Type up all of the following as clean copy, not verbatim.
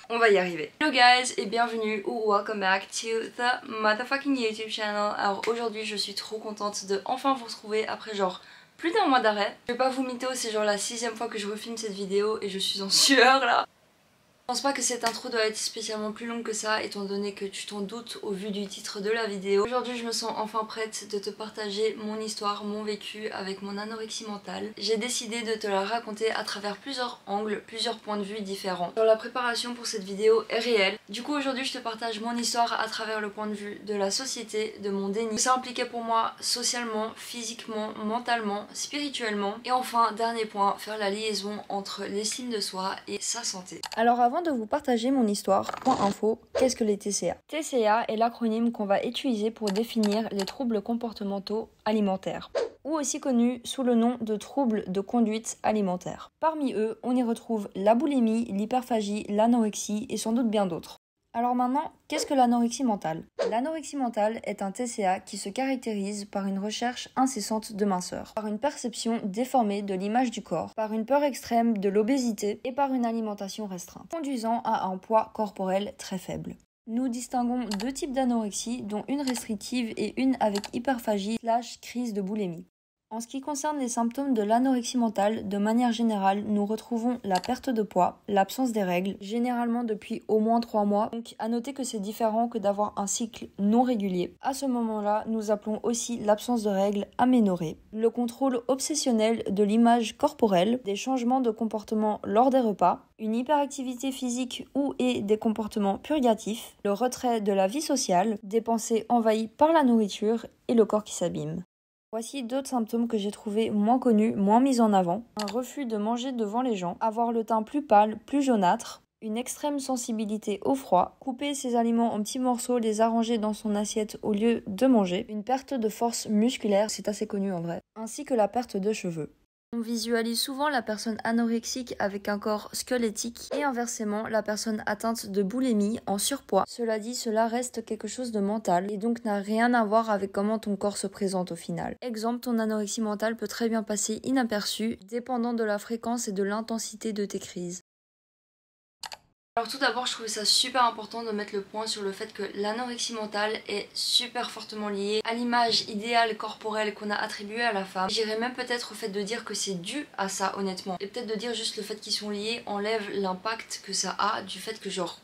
On va y arriver. Hello guys et bienvenue ou welcome back to the motherfucking YouTube channel. Alors aujourd'hui je suis trop contente de enfin vous retrouver après genre plus d'un mois d'arrêt. Je vais pas vous mytho, c'est genre la 6ème fois que je refilme cette vidéo et je suis en sueur là. Je pense pas que cette intro doit être spécialement plus longue que ça étant donné que tu t'en doutes au vu du titre de la vidéo. Aujourd'hui je me sens enfin prête de te partager mon histoire, mon vécu avec mon anorexie mentale. J'ai décidé de te la raconter à travers plusieurs angles, plusieurs points de vue différents. Alors la préparation pour cette vidéo est réelle. Du coup aujourd'hui je te partage mon histoire à travers le point de vue de la société, de mon déni. Ça impliquait pour moi socialement, physiquement, mentalement, spirituellement. Et enfin, dernier point, faire la liaison entre l'estime de soi et sa santé. Alors avant de vous partager mon histoire, point info, qu'est-ce que les TCA? TCA est l'acronyme qu'on va utiliser pour définir les troubles comportementaux alimentaires, ou aussi connus sous le nom de troubles de conduite alimentaire. Parmi eux, on y retrouve la boulimie, l'hyperphagie, l'anorexie et sans doute bien d'autres. Alors maintenant, qu'est-ce que l'anorexie mentale? L'anorexie mentale est un TCA qui se caractérise par une recherche incessante de minceur, par une perception déformée de l'image du corps, par une peur extrême de l'obésité et par une alimentation restreinte, conduisant à un poids corporel très faible. Nous distinguons deux types d'anorexie, dont une restrictive et une avec hyperphagie / crise de boulimie. En ce qui concerne les symptômes de l'anorexie mentale, de manière générale, nous retrouvons la perte de poids, l'absence des règles, généralement depuis au moins 3 mois. Donc à noter que c'est différent que d'avoir un cycle non régulier. À ce moment-là, nous appelons aussi l'absence de règles aménorrhée, le contrôle obsessionnel de l'image corporelle, des changements de comportement lors des repas, une hyperactivité physique ou et des comportements purgatifs, le retrait de la vie sociale, des pensées envahies par la nourriture et le corps qui s'abîme. Voici d'autres symptômes que j'ai trouvés moins connus, moins mis en avant. Un refus de manger devant les gens, avoir le teint plus pâle, plus jaunâtre, une extrême sensibilité au froid, couper ses aliments en petits morceaux, les arranger dans son assiette au lieu de manger, une perte de force musculaire, c'est assez connu en vrai, ainsi que la perte de cheveux. On visualise souvent la personne anorexique avec un corps squelettique et inversement la personne atteinte de boulimie en surpoids. Cela dit, cela reste quelque chose de mental et donc n'a rien à voir avec comment ton corps se présente au final. Exemple, ton anorexie mentale peut très bien passer inaperçue dépendant de la fréquence et de l'intensité de tes crises. Alors tout d'abord je trouvais ça super important de mettre le point sur le fait que l'anorexie mentale est super fortement liée à l'image idéale corporelle qu'on a attribuée à la femme. J'irais même peut-être au fait de dire que c'est dû à ça honnêtement. Et peut-être de dire juste le fait qu'ils sont liés enlève l'impact que ça a du fait que genre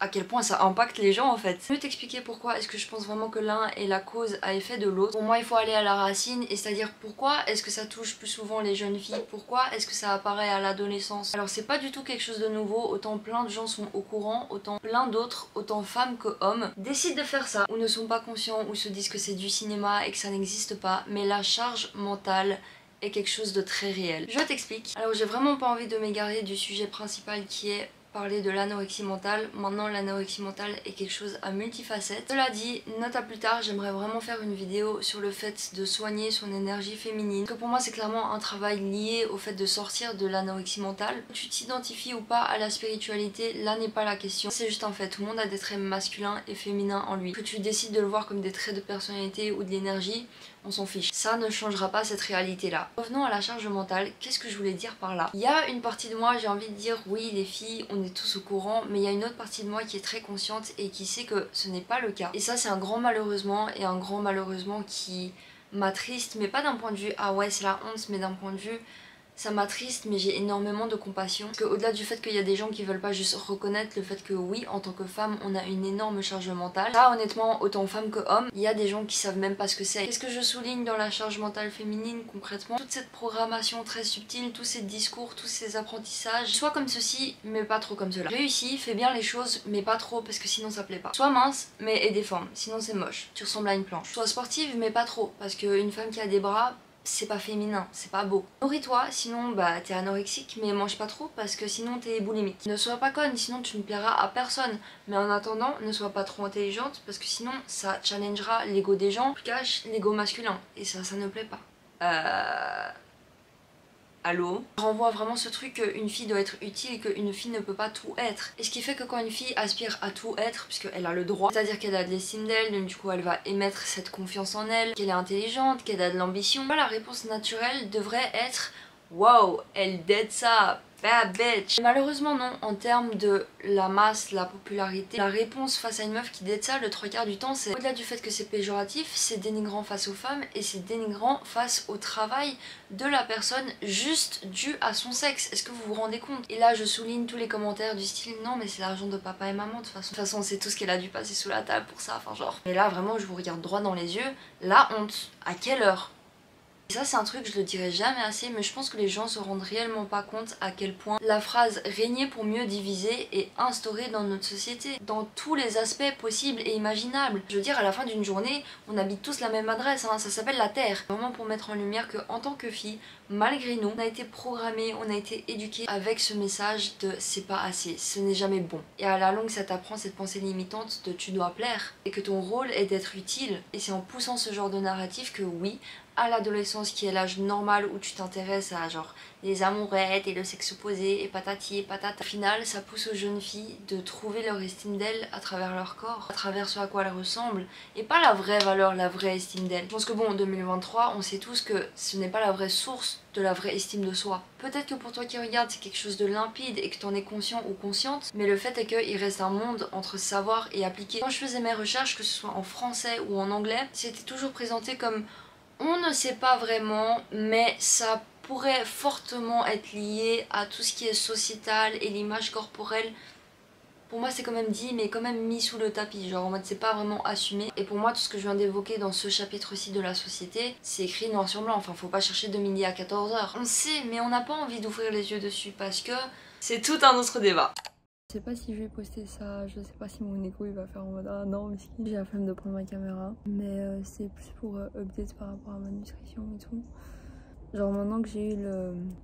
à quel point ça impacte les gens en fait. Je vais t'expliquer pourquoi est-ce que je pense vraiment que l'un est la cause à effet de l'autre. Pour moi il faut aller à la racine et c'est-à-dire pourquoi est-ce que ça touche plus souvent les jeunes filles, pourquoi est-ce que ça apparaît à l'adolescence. Alors c'est pas du tout quelque chose de nouveau, autant plein de gens sont au courant, autant plein d'autres, autant femmes que hommes, décident de faire ça ou ne sont pas conscients ou se disent que c'est du cinéma et que ça n'existe pas, mais la charge mentale est quelque chose de très réel. Je t'explique. Alors j'ai vraiment pas envie de m'égarer du sujet principal qui est parler de l'anorexie mentale. Maintenant l'anorexie mentale est quelque chose à multifacettes. Cela dit, note à plus tard, j'aimerais vraiment faire une vidéo sur le fait de soigner son énergie féminine. Parce que pour moi c'est clairement un travail lié au fait de sortir de l'anorexie mentale. Tu t'identifies ou pas à la spiritualité, là n'est pas la question. C'est juste un fait, tout le monde a des traits masculins et féminins en lui. Que tu décides de le voir comme des traits de personnalité ou de l'énergie, on s'en fiche. Ça ne changera pas cette réalité-là. Revenons à la charge mentale, qu'est-ce que je voulais dire par là? Il y a une partie de moi, j'ai envie de dire oui les filles, on est tous au courant, mais il y a une autre partie de moi qui est très consciente et qui sait que ce n'est pas le cas. Et ça c'est un grand malheureusement, et un grand malheureusement qui m'attriste, mais pas d'un point de vue ah ouais c'est la honte, mais d'un point de vue ça m'attriste, mais j'ai énormément de compassion. Parce qu'au delà du fait qu'il y a des gens qui veulent pas juste reconnaître le fait que oui, en tant que femme, on a une énorme charge mentale. Ça, honnêtement, autant femme que homme, il y a des gens qui savent même pas ce que c'est. Qu'est-ce que je souligne dans la charge mentale féminine concrètement? Toute cette programmation très subtile, tous ces discours, tous ces apprentissages. Sois comme ceci, mais pas trop comme cela. Réussis, fais bien les choses, mais pas trop, parce que sinon ça plaît pas. Sois mince, mais aie des formes, sinon c'est moche. Tu ressembles à une planche. Sois sportive, mais pas trop, parce qu'une femme qui a des bras, c'est pas féminin, c'est pas beau. Nourris-toi, sinon bah t'es anorexique, mais mange pas trop parce que sinon t'es boulimique. Ne sois pas conne, sinon tu ne plairas à personne. Mais en attendant, ne sois pas trop intelligente parce que sinon ça challengera l'ego des gens, cache l'ego masculin. Et ça ne plaît pas. Allô? Renvoie vraiment ce truc qu'une fille doit être utile et qu'une fille ne peut pas tout être. Et ce qui fait que quand une fille aspire à tout être, puisqu'elle a le droit, c'est-à-dire qu'elle a de l'estime d'elle, donc du coup elle va émettre cette confiance en elle, qu'elle est intelligente, qu'elle a de l'ambition, la réponse naturelle devrait être waouh, elle dead ça, bad bitch. Malheureusement non, en termes de la masse, la popularité, la réponse face à une meuf qui date ça le 3/4 du temps, c'est au-delà du fait que c'est péjoratif, c'est dénigrant face aux femmes et c'est dénigrant face au travail de la personne juste dû à son sexe. Est-ce que vous vous rendez compte? Et là je souligne tous les commentaires du style non mais c'est l'argent de papa et maman de toute façon. De toute façon c'est tout ce qu'elle a dû passer sous la table pour ça, enfin genre. Mais là vraiment je vous regarde droit dans les yeux, la honte. À quelle heure? Et ça c'est un truc, je le dirai jamais assez, mais je pense que les gens se rendent réellement pas compte à quel point la phrase régner pour mieux diviser est instaurée dans notre société, dans tous les aspects possibles et imaginables. Je veux dire, à la fin d'une journée, on habite tous la même adresse, hein, ça s'appelle la Terre. Vraiment pour mettre en lumière que en tant que fille, malgré nous, on a été programmés, on a été éduqués avec ce message de c'est pas assez, ce n'est jamais bon. Et à la longue ça t'apprend cette pensée limitante de tu dois plaire et que ton rôle est d'être utile. Et c'est en poussant ce genre de narratif que oui, à l'adolescence qui est l'âge normal où tu t'intéresses à genre les amourettes et le sexe opposé et patati et patata. Au final ça pousse aux jeunes filles de trouver leur estime d'elles à travers leur corps, à travers ce à quoi elles ressemblent et pas la vraie valeur, la vraie estime d'elles. Je pense que bon en 2023 on sait tous que ce n'est pas la vraie source de la vraie estime de soi. Peut-être que pour toi qui regardes c'est quelque chose de limpide et que t'en es conscient ou consciente, mais le fait est qu'il reste un monde entre savoir et appliquer. Quand je faisais mes recherches, que ce soit en français ou en anglais, c'était toujours présenté comme on ne sait pas vraiment, mais ça pourrait fortement être lié à tout ce qui est sociétal et l'image corporelle. Pour moi c'est quand même dit, mais quand même mis sous le tapis, genre en mode c'est pas vraiment assumé. Et pour moi tout ce que je viens d'évoquer dans ce chapitre-ci de la société, c'est écrit noir sur blanc, enfin faut pas chercher de midi à 14h. On sait, mais on n'a pas envie d'ouvrir les yeux dessus parce que c'est tout un autre débat. Je sais pas si je vais poster ça, je sais pas si mon écho il va faire en mode ah non mais j'ai la flemme de prendre ma caméra. Mais c'est plus pour update par rapport à ma nutrition et tout. Genre maintenant que j'ai eu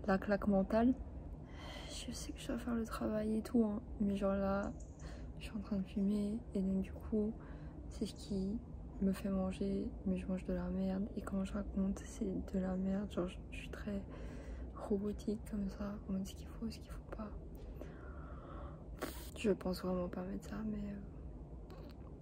la claque mentale, je sais que je dois faire le travail et tout hein. Mais genre là, je suis en train de fumer et donc du coup c'est ce qui me fait manger, mais je mange de la merde. Et quand je raconte c'est de la merde, genre je suis très robotique comme ça, en mode ce qu'il faut, ce qu'il faut pas. Je pense vraiment pas mettre ça, mais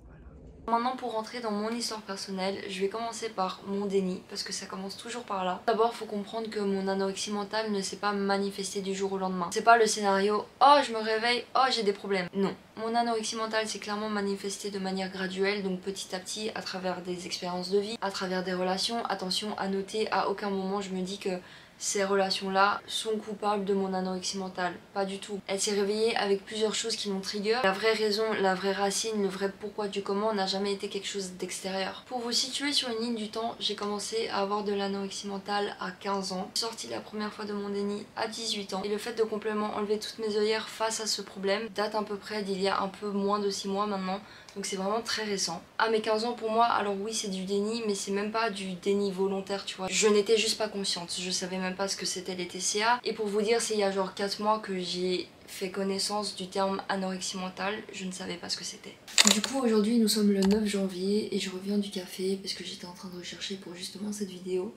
voilà. Maintenant pour rentrer dans mon histoire personnelle, je vais commencer par mon déni, parce que ça commence toujours par là. D'abord faut comprendre que mon anorexie mentale ne s'est pas manifestée du jour au lendemain. C'est pas le scénario « Oh je me réveille, oh j'ai des problèmes ». Non. Mon anorexie mentale s'est clairement manifestée de manière graduelle, donc petit à petit, à travers des expériences de vie, à travers des relations. Attention à noter, à aucun moment je me dis que ces relations-là sont coupables de mon anorexie mentale. Pas du tout. Elle s'est réveillée avec plusieurs choses qui m'ont trigger. La vraie raison, la vraie racine, le vrai pourquoi du comment n'a jamais été quelque chose d'extérieur. Pour vous situer sur une ligne du temps, j'ai commencé à avoir de l'anorexie mentale à 15 ans. J'ai sorti la première fois de mon déni à 18 ans. Et le fait de complètement enlever toutes mes œillères face à ce problème date à peu près d'il y a un peu moins de 6 mois maintenant. Donc c'est vraiment très récent. À mes 15 ans pour moi, alors oui c'est du déni, mais c'est même pas du déni volontaire tu vois. Je n'étais juste pas consciente, je savais même pas ce que c'était les TCA. Et pour vous dire, c'est il y a genre 4 mois que j'ai fait connaissance du terme anorexie mentale, je ne savais pas ce que c'était. Du coup aujourd'hui nous sommes le 9 janvier et je reviens du café parce que j'étais en train de rechercher pour justement cette vidéo.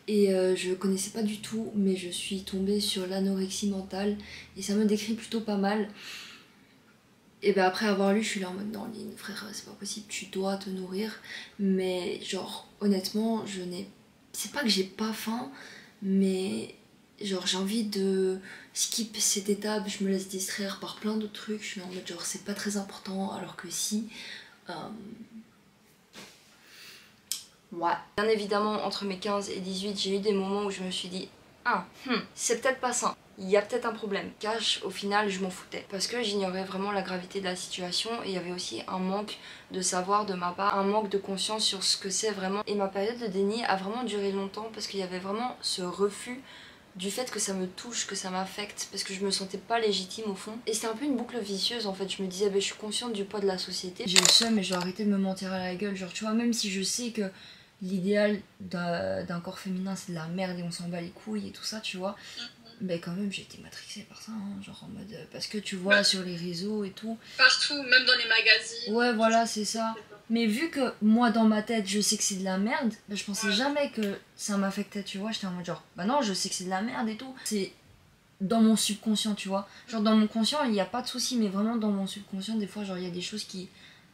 Et je connaissais pas du tout, mais je suis tombée sur l'anorexie mentale et ça me décrit plutôt pas mal. Et ben après avoir lu, je suis là en mode non Lynn, frère, c'est pas possible, tu dois te nourrir. Mais genre honnêtement, je n'ai... C'est pas que j'ai pas faim, mais genre j'ai envie de skip cette étape, je me laisse distraire par plein d'autres trucs. Je suis en mode genre c'est pas très important, alors que si... Ouais. Bien évidemment, entre mes 15 et 18, j'ai eu des moments où je me suis dit c'est peut-être pas sain. Il y a peut-être un problème. Cash, au final, je m'en foutais. Parce que j'ignorais vraiment la gravité de la situation et il y avait aussi un manque de savoir de ma part, un manque de conscience sur ce que c'est vraiment. Et ma période de déni a vraiment duré longtemps parce qu'il y avait vraiment ce refus du fait que ça me touche, que ça m'affecte, parce que je me sentais pas légitime au fond. Et c'était un peu une boucle vicieuse en fait. Je me disais, je suis consciente du poids de la société. J'ai le seum et je dois arrêter de me mentir à la gueule. Genre, tu vois, même si je sais que l'idéal d'un corps féminin c'est de la merde et on s'en bat les couilles et tout ça, tu vois. Mais quand même j'ai été matrixée par ça, hein, genre en mode... Parce que tu vois sur les réseaux et tout... Partout, même dans les magazines... Ouais voilà c'est ça. Mais vu que moi dans ma tête je sais que c'est de la merde, je pensais jamais que ça m'affectait, tu vois. J'étais en mode genre, bah non je sais que c'est de la merde et tout. C'est dans mon subconscient, tu vois. Genre dans mon conscient il n'y a pas de souci, mais vraiment dans mon subconscient des fois genre il y a des choses qui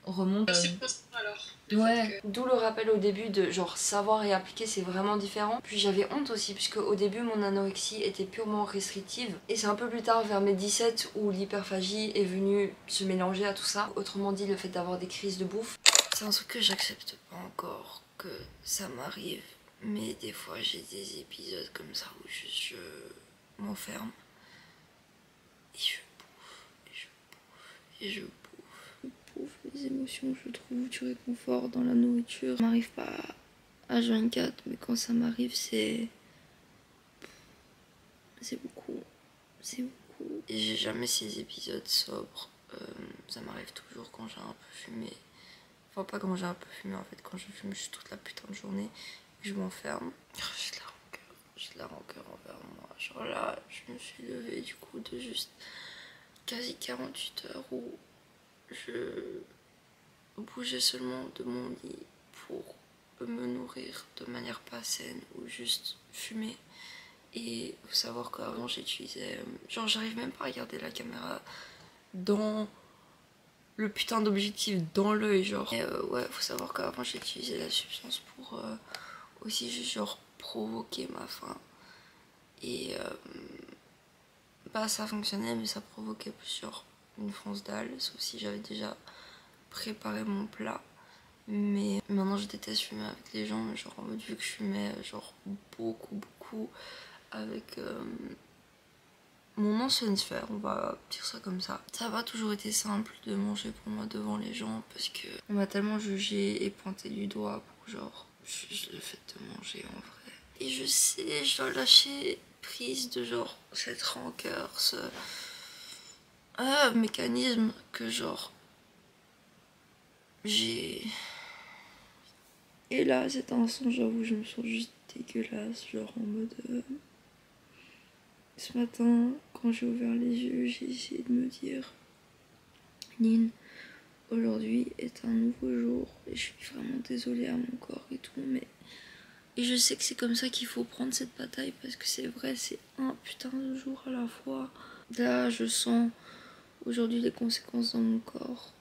remonte. C'est pour ça alors. Ouais, d'où le rappel au début de genre savoir et appliquer c'est vraiment différent. Puis j'avais honte aussi puisque au début mon anorexie était purement restrictive et c'est un peu plus tard vers mes 17 où l'hyperphagie est venue se mélanger à tout ça. Autrement dit le fait d'avoir des crises de bouffe. C'est un truc que j'accepte pas encore que ça m'arrive, mais des fois j'ai des épisodes comme ça où je m'enferme et je bouffe et je bouffe et je bouffe. Les émotions, je trouve du réconfort dans la nourriture. Ça m'arrive pas à H24, mais quand ça m'arrive, c'est beaucoup. C'est beaucoup. Et j'ai jamais ces épisodes sobres. Ça m'arrive toujours quand j'ai un peu fumé. Enfin, pas quand j'ai un peu fumé, en fait. Quand je fume juste toute la putain de journée, je m'enferme. J'ai de la rancœur. J'ai de la rancœur envers moi. Genre là, je me suis levée du coup de juste quasi 48 heures où je bouger seulement de mon lit pour me nourrir de manière pas saine ou juste fumer. Et faut savoir qu'avant j'utilisais genre j'arrive même pas à regarder la caméra dans le putain d'objectif dans l'œil genre. Et ouais, faut savoir qu'avant j'utilisais la substance pour aussi juste genre provoquer ma faim et bah ça fonctionnait mais ça provoquait plus genre une fonce dalle, sauf si j'avais déjà préparé mon plat. Mais maintenant je déteste fumer avec les gens, genre en mode vu que je fumais genre beaucoup avec mon ancienne sphère, on va dire ça comme ça. Ça n'a pas toujours été simple de manger pour moi devant les gens parce que on m'a tellement jugé et pointé du doigt pour genre juste le fait de manger en vrai. Et je sais, je dois lâcher prise de genre cette rancœur, ce mécanisme que genre j'ai. Et là, cet instant, j'avoue, je me sens juste dégueulasse, genre en mode... Ce matin, quand j'ai ouvert les yeux, j'ai essayé de me dire... Lynn, aujourd'hui est un nouveau jour, et je suis vraiment désolée à mon corps et tout, mais... Et je sais que c'est comme ça qu'il faut prendre cette bataille, parce que c'est vrai, c'est un putain de jour à la fois. Là, je sens aujourd'hui les conséquences dans mon corps.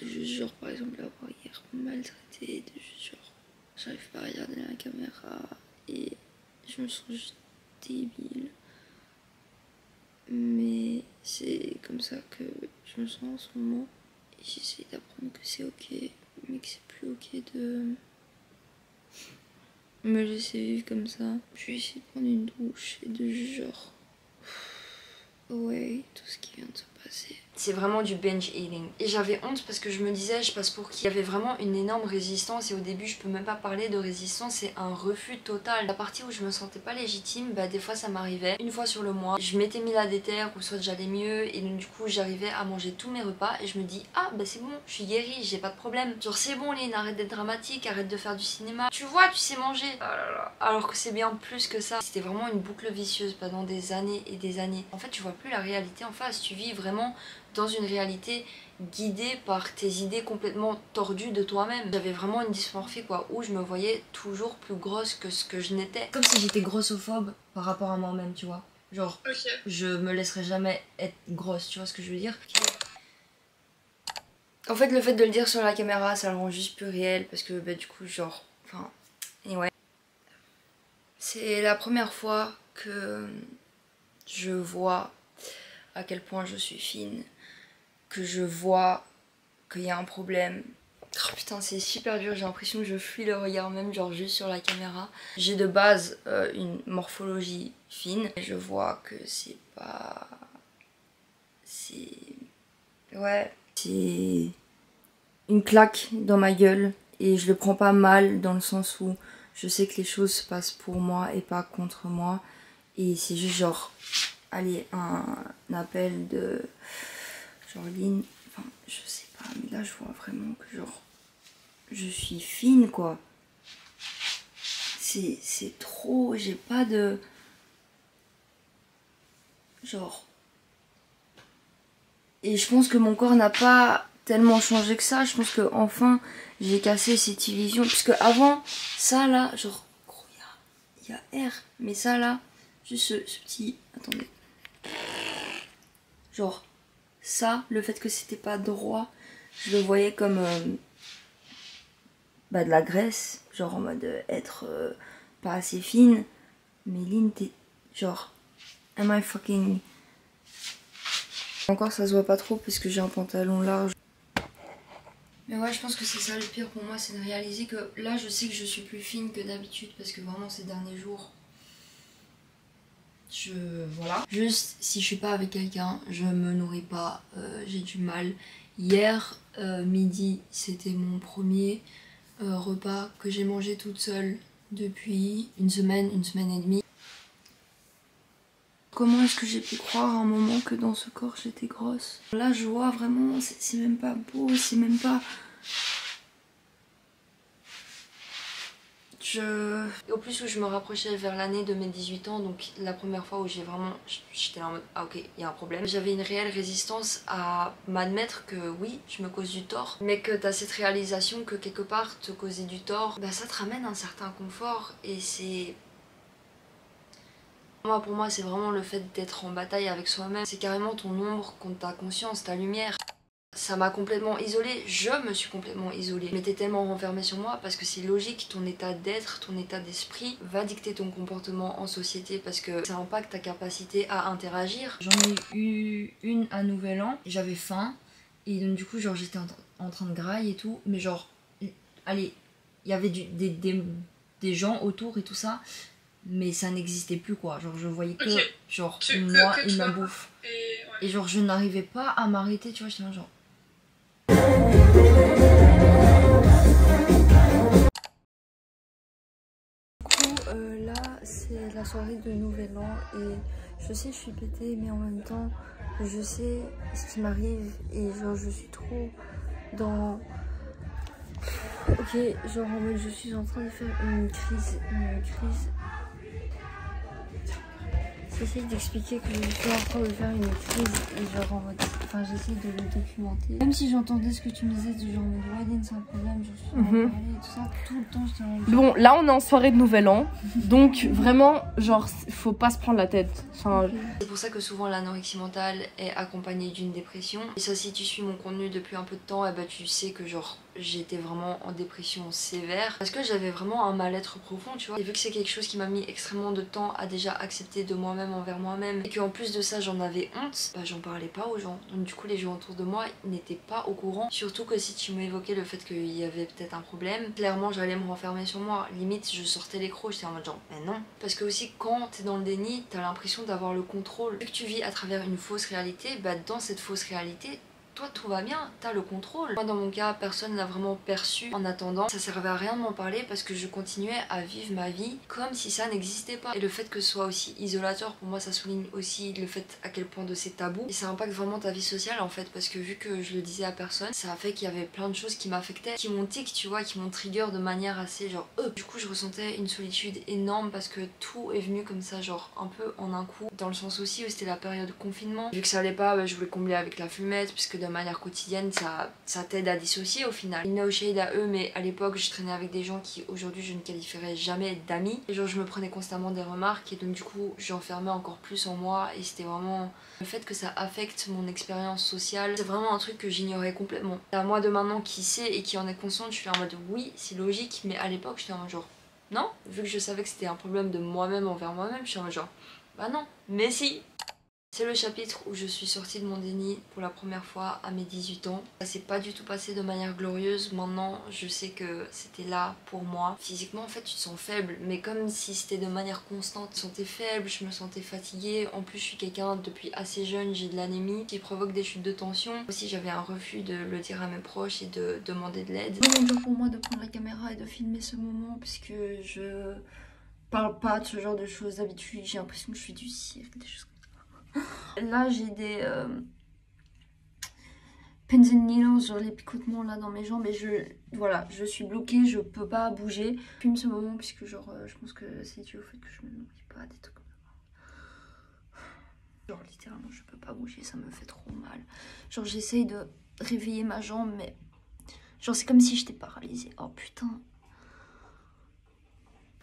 De juste genre, par exemple, avoir hier maltraité, de juste genre... J'arrive pas à regarder la caméra et je me sens juste débile. Mais c'est comme ça que je me sens en ce moment. Et j'essaie d'apprendre que c'est ok, mais que c'est plus ok de me laisser vivre comme ça. Je vais essayer de prendre une douche et de genre... Ouais, tout ce qui vient de se passer. C'est vraiment du binge eating. Et j'avais honte parce que je me disais, je passe pour qui? Il y avait vraiment une énorme résistance et au début je peux même pas parler de résistance, c'est un refus total. La partie où je me sentais pas légitime, bah des fois ça m'arrivait. Une fois sur le mois, je m'étais mis la déterre ou soit j'allais mieux et donc du coup j'arrivais à manger tous mes repas et je me dis ah bah c'est bon, je suis guérie, j'ai pas de problème. Genre c'est bon Lynn, arrête d'être dramatique, arrête de faire du cinéma. Tu vois, tu sais manger. Oh là là. Alors que c'est bien plus que ça. C'était vraiment une boucle vicieuse pendant des années et des années. En fait tu vois plus la réalité en face, tu vis vraiment dans une réalité guidée par tes idées complètement tordues de toi-même. J'avais vraiment une dysmorphie quoi, où je me voyais toujours plus grosse que ce que je n'étais. Comme si j'étais grossophobe par rapport à moi-même, tu vois. Genre, je me laisserai jamais être grosse, tu vois ce que je veux dire? En fait, le fait de le dire sur la caméra, ça le rend juste plus réel parce que bah, du coup, genre, enfin, anyway. C'est la première fois que je vois à quel point je suis fine, que je vois qu'il y a un problème. Oh putain, c'est super dur, j'ai l'impression que je fuis le regard même, genre juste sur la caméra. J'ai de base une morphologie fine, et je vois que c'est pas... C'est... Ouais, c'est une claque dans ma gueule et je le prends pas mal dans le sens où je sais que les choses se passent pour moi et pas contre moi. Et c'est juste genre, allez, un appel de genre Lynn, enfin je sais pas, mais là je vois vraiment que genre je suis fine quoi. C'est trop, j'ai pas de genre. Et je pense que mon corps n'a pas tellement changé que ça. Je pense que enfin j'ai cassé cette illusion. Puisque avant, ça là, genre, gros, il y a R. Mais ça là, juste ce petit. Attendez. Genre, ça, le fait que c'était pas droit, je le voyais comme de la graisse, genre en mode être pas assez fine. Mais Lynn, t'es genre, am I fucking... Encore ça se voit pas trop parce que j'ai un pantalon large. Mais ouais, je pense que c'est ça le pire pour moi, c'est de réaliser que là je sais que je suis plus fine que d'habitude parce que vraiment ces derniers jours, voilà. Juste si je suis pas avec quelqu'un, je me nourris pas, j'ai du mal. Hier midi, c'était mon premier repas que j'ai mangé toute seule depuis une semaine et demie. Comment est-ce que j'ai pu croire à un moment que dans ce corps j'étais grosse? Là je vois vraiment, c'est même pas beau, c'est même pas... Et au plus où je me rapprochais vers l'année de mes 18 ans, donc la première fois où j'étais là en mode ah ok, il y a un problème. J'avais une réelle résistance à m'admettre que oui, je me cause du tort, mais que t'as cette réalisation que quelque part te causer du tort, bah ça te ramène un certain confort et c'est... Moi, pour moi, c'est vraiment le fait d'être en bataille avec soi-même. C'est carrément ton ombre contre ta conscience, ta lumière. Ça m'a complètement isolée, je me suis complètement isolée. Je m'étais tellement renfermée sur moi parce que c'est logique, ton état d'être, ton état d'esprit va dicter ton comportement en société parce que ça impacte ta capacité à interagir. J'en ai eu une à Nouvel An, j'avais faim et donc du coup genre j'étais en train de grailler et tout, mais genre, allez, il y avait des gens autour et tout ça. Mais ça n'existait plus quoi, genre je voyais que genre moi et ma bouffe. Et genre je n'arrivais pas à m'arrêter, tu vois, j'étais genre... Du coup là c'est la soirée de Nouvel An et je sais je suis pétée mais en même temps je sais ce qui m'arrive et genre je suis trop dans... Ok, genre en mode je suis en train de faire une crise. J'essaie d'expliquer que je suis en train de faire une crise et genre en mode... Enfin j'essaie de le documenter. Même si j'entendais ce que tu me disais du genre ouais Lynn c'est un problème, je suis en train de parler et tout ça, tout le temps j'étais en mode... Bon là on est en soirée de Nouvel An, donc vraiment genre faut pas se prendre la tête. Enfin... Okay. C'est pour ça que souvent l'anorexie mentale est accompagnée d'une dépression. Et ça si tu suis mon contenu depuis un peu de temps, et bah tu sais que genre j'étais vraiment en dépression sévère parce que j'avais vraiment un mal-être profond tu vois. Et vu que c'est quelque chose qui m'a mis extrêmement de temps à déjà accepter de moi-même envers moi-même et qu'en plus de ça j'en avais honte, bah j'en parlais pas aux gens. Donc du coup les gens autour de moi n'étaient pas au courant. Surtout que si tu m'évoquais le fait qu'il y avait peut-être un problème, clairement j'allais me renfermer sur moi. Limite je sortais les crocs, j'étais en mode genre mais non. Parce que aussi quand t'es dans le déni, t'as l'impression d'avoir le contrôle. Vu que tu vis à travers une fausse réalité, bah dans cette fausse réalité toi tout va bien, t'as le contrôle. Moi dans mon cas personne n'a vraiment perçu. En attendant ça servait à rien de m'en parler parce que je continuais à vivre ma vie comme si ça n'existait pas. Et le fait que ce soit aussi isolateur pour moi ça souligne aussi le fait à quel point de c'est tabou. Et ça impacte vraiment ta vie sociale en fait parce que vu que je le disais à personne, ça a fait qu'il y avait plein de choses qui m'affectaient, qui m'ont tic tu vois, qui m'ont trigger de manière assez genre Du coup je ressentais une solitude énorme parce que tout est venu comme ça genre un peu en un coup. Dans le sens aussi où c'était la période de confinement. Vu que ça allait pas, bah, je voulais combler avec la fumette puisque de manière quotidienne ça t'aide à dissocier au final. No shade à eux mais à l'époque je traînais avec des gens qui aujourd'hui je ne qualifierais jamais d'amis et genre je me prenais constamment des remarques et donc du coup j'enfermais encore plus en moi et c'était vraiment le fait que ça affecte mon expérience sociale, c'est vraiment un truc que j'ignorais complètement. À moi de maintenant qui sait et qui en est consciente, je suis en mode oui c'est logique mais à l'époque j'étais en mode genre non, vu que je savais que c'était un problème de moi-même envers moi-même, je suis en mode genre bah non, mais si. C'est le chapitre où je suis sortie de mon déni pour la première fois à mes 18 ans. Ça s'est pas du tout passé de manière glorieuse. Maintenant, je sais que c'était là pour moi. Physiquement, en fait, tu te sens faible, mais comme si c'était de manière constante. Je me sentais faible, je me sentais fatiguée. En plus, je suis quelqu'un depuis assez jeune, j'ai de l'anémie qui provoque des chutes de tension. Aussi, j'avais un refus de le dire à mes proches et de demander de l'aide. C'est vraiment dur pour moi de prendre la caméra et de filmer ce moment puisque je parle pas de ce genre de choses d'habitude. J'ai l'impression que je suis du cirque, des choses. Là j'ai des pins and needles, genre les picotements là dans mes jambes et voilà, je suis bloquée, je peux pas bouger. Je filme ce moment puisque genre je pense que c'est dû au fait que je me nourris pas, des trucs comme ça. Genre littéralement je peux pas bouger, ça me fait trop mal. Genre j'essaye de réveiller ma jambe mais genre c'est comme si j'étais paralysée. Oh putain.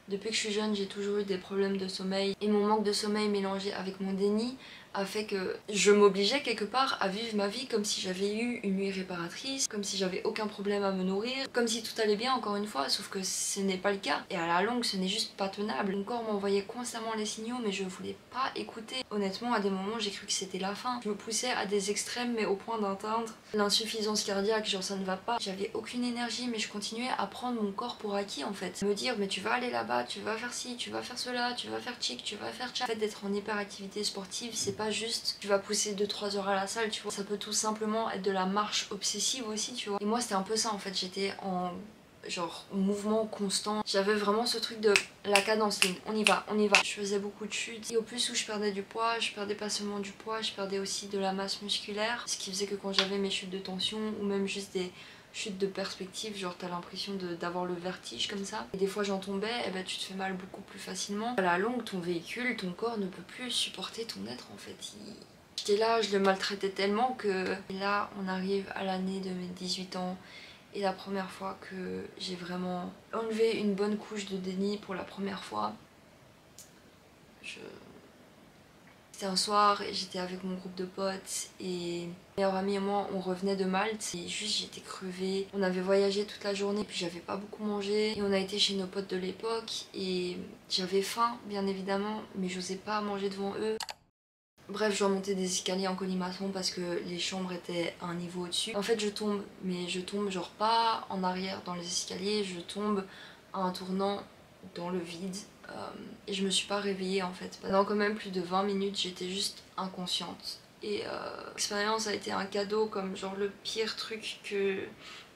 Depuis que je suis jeune, j'ai toujours eu des problèmes de sommeil et mon manque de sommeil mélangé avec mon déni a fait que je m'obligeais quelque part à vivre ma vie comme si j'avais eu une nuit réparatrice, comme si j'avais aucun problème à me nourrir, comme si tout allait bien encore une fois, sauf que ce n'est pas le cas. Et à la longue, ce n'est juste pas tenable. Mon corps m'envoyait constamment les signaux, mais je voulais pas écouter. Honnêtement, à des moments, j'ai cru que c'était la fin. Je me poussais à des extrêmes, mais au point d'atteindre l'insuffisance cardiaque, genre ça ne va pas. J'avais aucune énergie, mais je continuais à prendre mon corps pour acquis en fait. Me dire, mais tu vas aller là-bas, tu vas faire ci, tu vas faire cela, tu vas faire chic, tu vas faire tcha. Le fait d'être en hyperactivité sportive, c'est pas juste tu vas pousser 2-3 heures à la salle, tu vois. Ça peut tout simplement être de la marche obsessive aussi, tu vois. Et moi, c'était un peu ça en fait. J'étais en genre mouvement constant. J'avais vraiment ce truc de la cadence ligne, on y va, on y va. Je faisais beaucoup de chutes et au plus où je perdais du poids, je perdais pas seulement du poids, je perdais aussi de la masse musculaire. Ce qui faisait que quand j'avais mes chutes de tension ou même juste des chute de perspective, genre t'as l'impression d'avoir le vertige comme ça. Et des fois j'en tombais, et ben tu te fais mal beaucoup plus facilement. À la longue, ton véhicule, ton corps ne peut plus supporter ton être en fait. J'étais là, je le maltraitais tellement que... Et là, on arrive à l'année de mes 18 ans. Et la première fois que j'ai vraiment enlevé une bonne couche de déni pour la première fois, c'était un soir et j'étais avec mon groupe de potes et mon meilleur ami et moi on revenait de Malte et juste j'étais crevée. On avait voyagé toute la journée puis j'avais pas beaucoup mangé et on a été chez nos potes de l'époque et j'avais faim bien évidemment mais j'osais pas manger devant eux. Bref, je dois monter des escaliers en colimaçon parce que les chambres étaient à un niveau au-dessus. En fait je tombe, mais je tombe genre pas en arrière dans les escaliers, je tombe à un tournant dans le vide. Et je me suis pas réveillée en fait. Pendant quand même plus de 20 minutes, j'étais juste inconsciente. Et l'expérience a été un cadeau, comme genre le pire truc que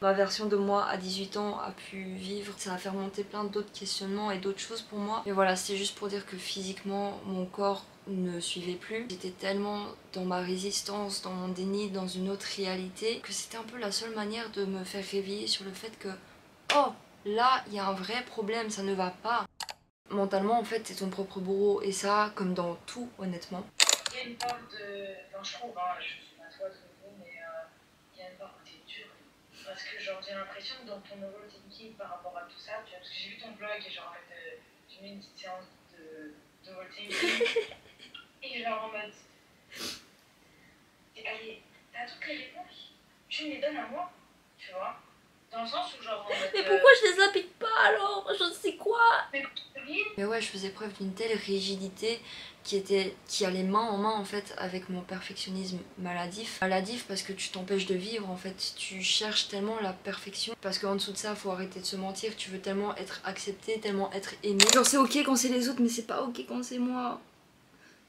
ma version de moi à 18 ans a pu vivre. Ça a fait remonter plein d'autres questionnements et d'autres choses pour moi. Mais voilà, c'était juste pour dire que physiquement, mon corps ne suivait plus. J'étais tellement dans ma résistance, dans mon déni, dans une autre réalité, que c'était un peu la seule manière de me faire réveiller sur le fait que oh, là, il y a un vrai problème, ça ne va pas. Mentalement, en fait, c'est ton propre bourreau. Et ça, comme dans tout, honnêtement. Il y a une part de... Enfin, je trouve, hein, je suis ma toi de nouveau, mais il y a une part où t'es dur. Parce que genre, j'ai l'impression que dans ton overthinking par rapport à tout ça, tu vois, parce que j'ai vu ton blog et genre, en fait, j'ai mis une petite séance de overthinking. Et genre, en mode... Allez, t'as toutes les réponses, tu me les donnes à moi, tu vois. Dans le sens où genre... En mode, Mais pourquoi je les applique pas alors? Je sais quoi. Mais ouais, je faisais preuve d'une telle rigidité qui allait main en main en fait avec mon perfectionnisme maladif. Maladif parce que tu t'empêches de vivre en fait, tu cherches tellement la perfection. Parce qu'en dessous de ça, faut arrêter de se mentir, tu veux tellement être accepté, tellement être aimé. Genre c'est ok quand c'est les autres mais c'est pas ok quand c'est moi.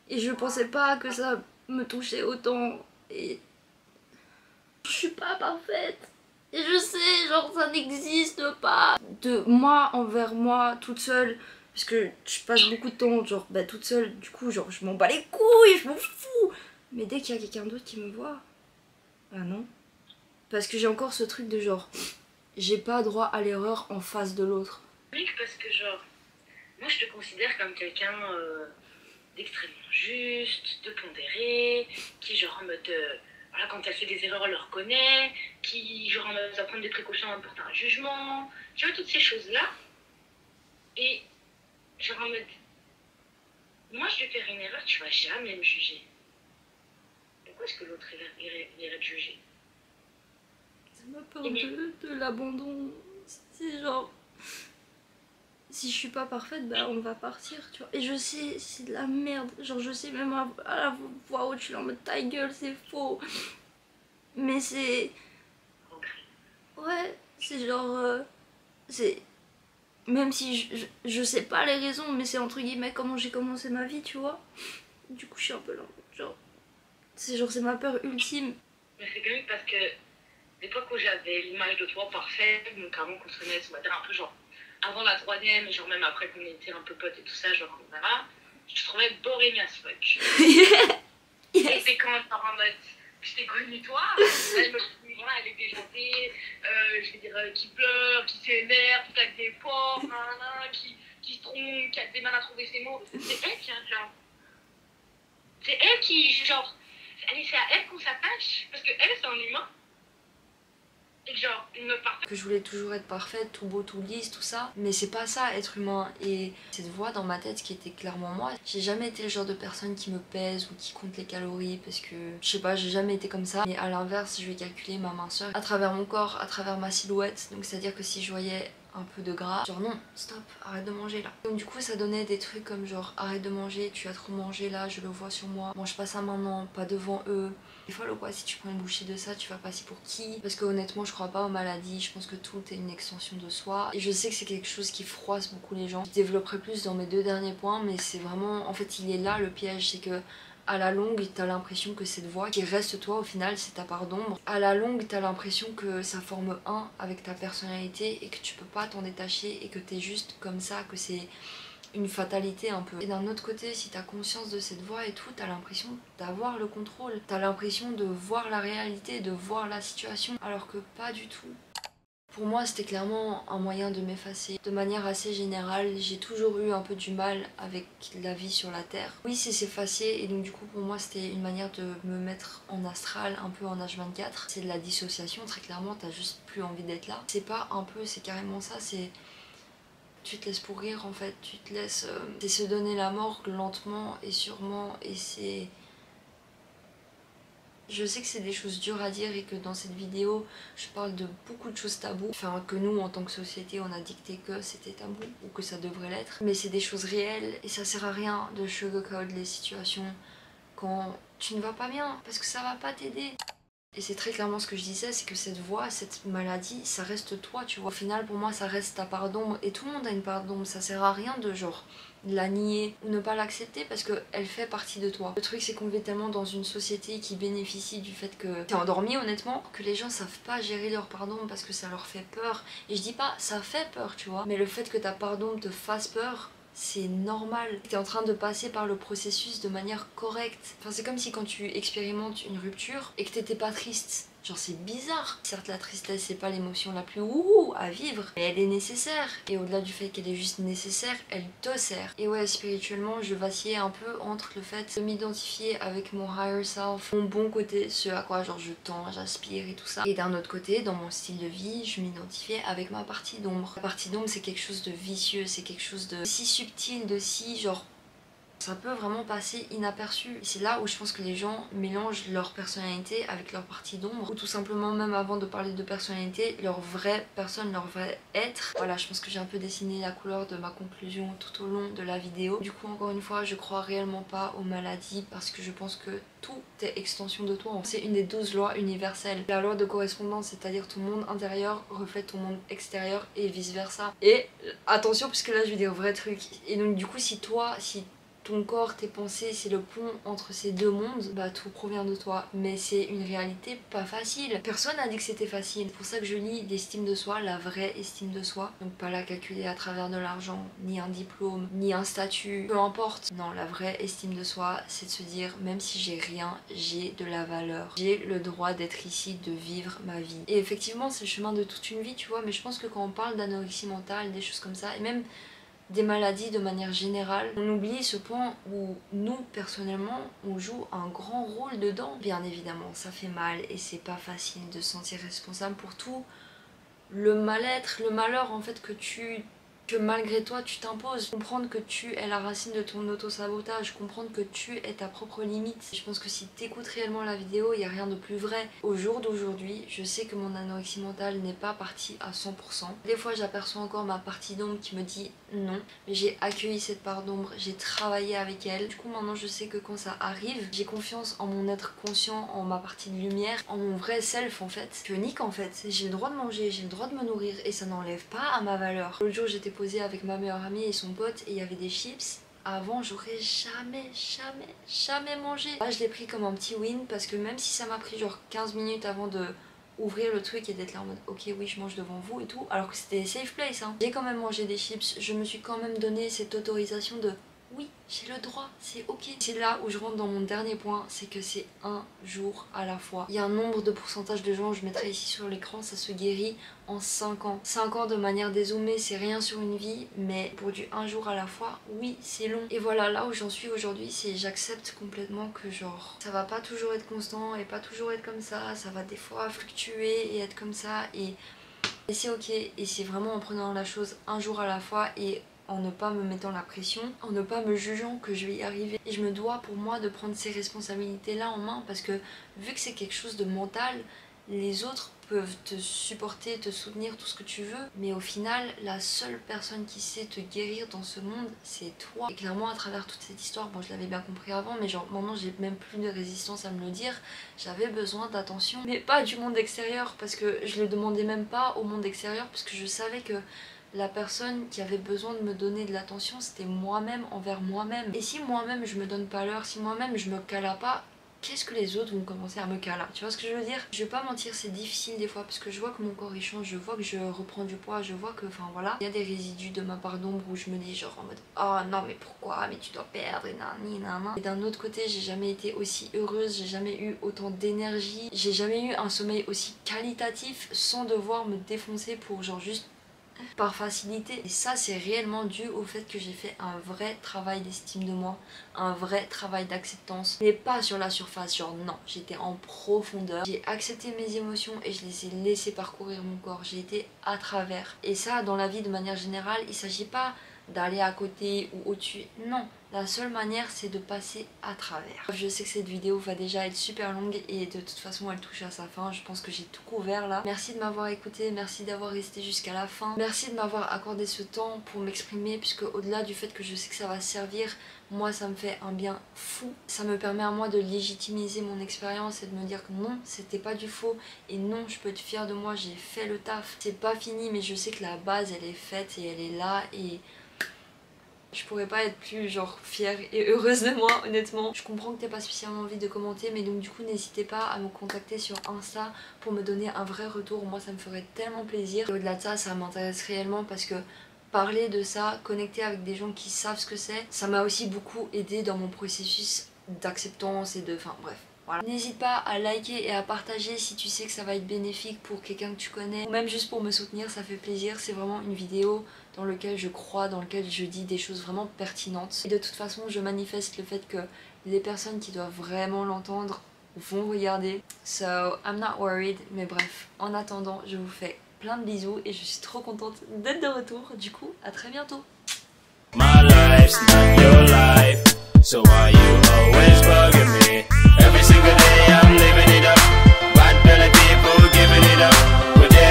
Et je pensais pas que ça me touchait autant. Et je suis pas parfaite. Et je sais, genre ça n'existe pas. De moi envers moi toute seule. Parce que je passe beaucoup de temps genre bah, toute seule, du coup genre je m'en bats les couilles, je m'en fous. Mais dès qu'il y a quelqu'un d'autre qui me voit, bah non. Parce que j'ai encore ce truc de genre, j'ai pas droit à l'erreur en face de l'autre. Parce que genre, moi je te considère comme quelqu'un d'extrêmement juste, de pondéré, qui genre en mode... voilà, quand elle fait des erreurs, elle le reconnaît, qui genre en mode va prendre des précautions avant de porter un jugement, tu vois toutes ces choses-là. Et genre en mode, moi je vais faire une erreur, tu vas jamais me juger. Pourquoi est-ce que l'autre irait te juger? Ça m'a peur de l'abandon. C'est genre, si je suis pas parfaite, bah on va partir, tu vois. Et je sais, c'est de la merde. Genre je sais même à la voix haute, je suis là en mode ta gueule, c'est faux. Mais c'est... Ouais, c'est genre... c'est... Même si je sais pas les raisons, mais c'est entre guillemets comment j'ai commencé ma vie, tu vois. Du coup, je suis un peu là, genre... C'est ma peur ultime. Mais c'est quand même parce que l'époque où j'avais l'image de toi parfaite, donc avant qu'on se connaisse, on va dire un peu genre... Avant la troisième, et genre même après qu'on était un peu potes et tout ça, genre voilà, je trouvais boring as fuck. Yes. Et c'est quand genre en mode... Je t'ai connu toi, elle me voilà, elle est déjantée, je vais dire qui pleure, qui s'énerve, qui claque des portes, qui se trompe, qui a des mal à trouver ses mots. C'est elle qui genre. C'est elle qui genre. C'est à elle qu'on s'attache, parce que elle c'est un humain. Et genre, une meuf parfaite. Que je voulais toujours être parfaite, tout beau, tout lisse, tout ça. Mais c'est pas ça, être humain. Et cette voix dans ma tête qui était clairement moi. J'ai jamais été le genre de personne qui me pèse ou qui compte les calories parce que, je sais pas, j'ai jamais été comme ça. Mais à l'inverse, je vais calculer ma minceur à travers mon corps, à travers ma silhouette. Donc c'est à dire que si je voyais un peu de gras, genre non, stop, arrête de manger là. Donc du coup ça donnait des trucs comme genre arrête de manger, tu as trop mangé là, je le vois sur moi, mange pas ça maintenant, pas devant eux. Des fois, quoi, si tu prends une bouchée de ça, tu vas passer pour qui? Parce que honnêtement, je crois pas aux maladies, je pense que tout est une extension de soi. Et je sais que c'est quelque chose qui froisse beaucoup les gens. Je développerai plus dans mes 2 derniers points, mais c'est vraiment, en fait, il est là le piège, c'est que à la longue, t'as l'impression que cette voix qui reste toi, au final, c'est ta part d'ombre. À la longue, t'as l'impression que ça forme un avec ta personnalité et que tu peux pas t'en détacher et que t'es juste comme ça, que c'est une fatalité un peu. Et d'un autre côté, si t'as conscience de cette voix et tout, t'as l'impression d'avoir le contrôle. T'as l'impression de voir la réalité, de voir la situation, alors que pas du tout. Pour moi, c'était clairement un moyen de m'effacer. De manière assez générale, j'ai toujours eu un peu du mal avec la vie sur la Terre. Oui, c'est s'effacer, et donc du coup, pour moi, c'était une manière de me mettre en astral, un peu en H24. C'est de la dissociation, très clairement, t'as juste plus envie d'être là. C'est pas un peu, c'est carrément ça, c'est... Tu te laisses pourrir en fait, tu te laisses... c'est se donner la mort lentement et sûrement, et c'est... Je sais que c'est des choses dures à dire et que dans cette vidéo, je parle de beaucoup de choses tabous. Enfin, que nous, en tant que société, on a dicté que c'était tabou ou que ça devrait l'être. Mais c'est des choses réelles et ça sert à rien de sugarcoat les situations quand tu ne vas pas bien parce que ça va pas t'aider. Et c'est très clairement ce que je disais, c'est que cette voix, cette maladie, ça reste toi, tu vois. Au final, pour moi, ça reste ta part d'ombre. Et tout le monde a une part d'ombre, ça sert à rien de genre la nier ou ne pas l'accepter parce qu'elle fait partie de toi. Le truc, c'est qu'on vit tellement dans une société qui bénéficie du fait que t'es endormi, honnêtement, que les gens savent pas gérer leur part d'ombre parce que ça leur fait peur. Et je dis pas, ça fait peur, tu vois. Mais le fait que ta part d'ombre te fasse peur, c'est normal. T'es en train de passer par le processus de manière correcte. Enfin, c'est comme si quand tu expérimentes une rupture et que t'étais pas triste. Genre c'est bizarre. Certes la tristesse c'est pas l'émotion la plus ouh à vivre, mais elle est nécessaire. Et au-delà du fait qu'elle est juste nécessaire, elle te sert. Et ouais, spirituellement je vacillais un peu entre le fait de m'identifier avec mon higher self, mon bon côté, ce à quoi genre je tends, j'aspire et tout ça. Et d'un autre côté, dans mon style de vie, je m'identifiais avec ma partie d'ombre. La partie d'ombre c'est quelque chose de vicieux, c'est quelque chose de si subtil, de si genre... ça peut vraiment passer inaperçu. Et c'est là où je pense que les gens mélangent leur personnalité avec leur partie d'ombre. Ou tout simplement, même avant de parler de personnalité, leur vraie personne, leur vrai être. Voilà, je pense que j'ai un peu dessiné la couleur de ma conclusion tout au long de la vidéo. Du coup, encore une fois, je crois réellement pas aux maladies parce que je pense que tout est extension de toi. C'est une des 12 lois universelles. La loi de correspondance, c'est-à-dire ton monde intérieur reflète ton monde extérieur et vice versa. Et attention, puisque là je vais dire vrai truc. Et donc du coup, si ton corps, tes pensées, c'est le pont entre ces deux mondes, bah tout provient de toi. Mais c'est une réalité pas facile. Personne n'a dit que c'était facile. C'est pour ça que je lis l'estime de soi, la vraie estime de soi. Donc pas la calculer à travers de l'argent, ni un diplôme, ni un statut, peu importe. Non, la vraie estime de soi, c'est de se dire, même si j'ai rien, j'ai de la valeur. J'ai le droit d'être ici, de vivre ma vie. Et effectivement, c'est le chemin de toute une vie, tu vois. Mais je pense que quand on parle d'anorexie mentale, des choses comme ça, et même des maladies de manière générale, on oublie ce point où nous personnellement on joue un grand rôle dedans. Bien évidemment ça fait mal et c'est pas facile de se sentir responsable pour tout le mal-être, le malheur en fait que malgré toi tu t'imposes. Comprendre que tu es la racine de ton auto-sabotage, comprendre que tu es ta propre limite. Je pense que si t'écoutes réellement la vidéo, il n'y a rien de plus vrai. Au jour d'aujourd'hui, je sais que mon anorexie mentale n'est pas partie à 100%. Des fois j'aperçois encore ma partie d'ombre qui me dit non, mais j'ai accueilli cette part d'ombre, j'ai travaillé avec elle. Du coup maintenant je sais que quand ça arrive, j'ai confiance en mon être conscient, en ma partie de lumière, en mon vrai self en fait. Je nique en fait, j'ai le droit de manger, j'ai le droit de me nourrir et ça n'enlève pas à ma valeur. L'autre jour j'étais posée avec ma meilleure amie et son pote et il y avait des chips. Avant j'aurais jamais mangé. Là je l'ai pris comme un petit win parce que même si ça m'a pris genre 15 minutes avant de ouvrir le truc et d'être là en mode ok oui je mange devant vous et tout, alors que c'était safe place hein. J'ai quand même mangé des chips, je me suis quand même donné cette autorisation de oui, j'ai le droit, c'est ok. C'est là où je rentre dans mon dernier point, c'est que c'est un jour à la fois. Il y a un nombre de pourcentage de gens, je mettrai ici sur l'écran, ça se guérit en 5 ans. 5 ans de manière dézoomée, c'est rien sur une vie, mais pour du un jour à la fois, oui, c'est long. Et voilà, là où j'en suis aujourd'hui, c'est j'accepte complètement que genre, ça va pas toujours être constant et pas toujours être comme ça va des fois fluctuer et être comme ça et... Et c'est ok, et c'est vraiment en prenant la chose un jour à la fois et en ne pas me mettant la pression, en ne pas me jugeant que je vais y arriver. Et je me dois pour moi de prendre ces responsabilités là en main parce que vu que c'est quelque chose de mental, les autres peuvent te supporter, te soutenir, tout ce que tu veux, mais au final, la seule personne qui sait te guérir dans ce monde, c'est toi. Et clairement, à travers toute cette histoire, bon, je l'avais bien compris avant, mais genre maintenant, j'ai même plus de résistance à me le dire, j'avais besoin d'attention, mais pas du monde extérieur, parce que je le demandais même pas au monde extérieur, parce que je savais que la personne qui avait besoin de me donner de l'attention, c'était moi-même envers moi-même. Et si moi-même je me donne pas l'heure, si moi-même je me cala pas, qu'est-ce que les autres vont commencer à me caler? Tu vois ce que je veux dire? Je vais pas mentir, c'est difficile des fois parce que je vois que mon corps il change, je vois que je reprends du poids, je vois que, enfin voilà, il y a des résidus de ma part d'ombre où je me dis genre en mode oh non mais pourquoi, mais tu dois perdre et nanani nanana. Et d'un autre côté, j'ai jamais été aussi heureuse, j'ai jamais eu autant d'énergie, j'ai jamais eu un sommeil aussi qualitatif sans devoir me défoncer pour genre juste par facilité. Et ça c'est réellement dû au fait que j'ai fait un vrai travail d'estime de moi, un vrai travail d'acceptance, mais pas sur la surface, genre non, j'étais en profondeur, j'ai accepté mes émotions et je les ai laissées parcourir mon corps, j'ai été à travers. Et ça dans la vie de manière générale, il s'agit pas d'aller à côté ou au-dessus, non, la seule manière c'est de passer à travers. Je sais que cette vidéo va déjà être super longue et de toute façon elle touche à sa fin, je pense que j'ai tout couvert là. Merci de m'avoir écouté, merci d'avoir resté jusqu'à la fin, merci de m'avoir accordé ce temps pour m'exprimer puisque au-delà du fait que je sais que ça va servir, moi ça me fait un bien fou. Ça me permet à moi de légitimiser mon expérience et de me dire que non, c'était pas du faux et non, je peux être fière de moi, j'ai fait le taf. C'est pas fini mais je sais que la base elle est faite et elle est là et je pourrais pas être plus genre fière et heureuse de moi honnêtement. Je comprends que t'aies pas spécialement envie de commenter mais donc du coup n'hésitez pas à me contacter sur Insta pour me donner un vrai retour, moi ça me ferait tellement plaisir. Et au-delà de ça, ça m'intéresse réellement parce que parler de ça, connecter avec des gens qui savent ce que c'est, ça m'a aussi beaucoup aidé dans mon processus d'acceptance et de... enfin bref. Voilà. N'hésite pas à liker et à partager si tu sais que ça va être bénéfique pour quelqu'un que tu connais ou même juste pour me soutenir, ça fait plaisir. C'est vraiment une vidéo dans laquelle je crois, dans laquelle je dis des choses vraiment pertinentes. Et de toute façon, je manifeste le fait que les personnes qui doivent vraiment l'entendre vont regarder. So, I'm not worried. Mais bref, en attendant, je vous fais plein de bisous et je suis trop contente d'être de retour. Du coup, à très bientôt.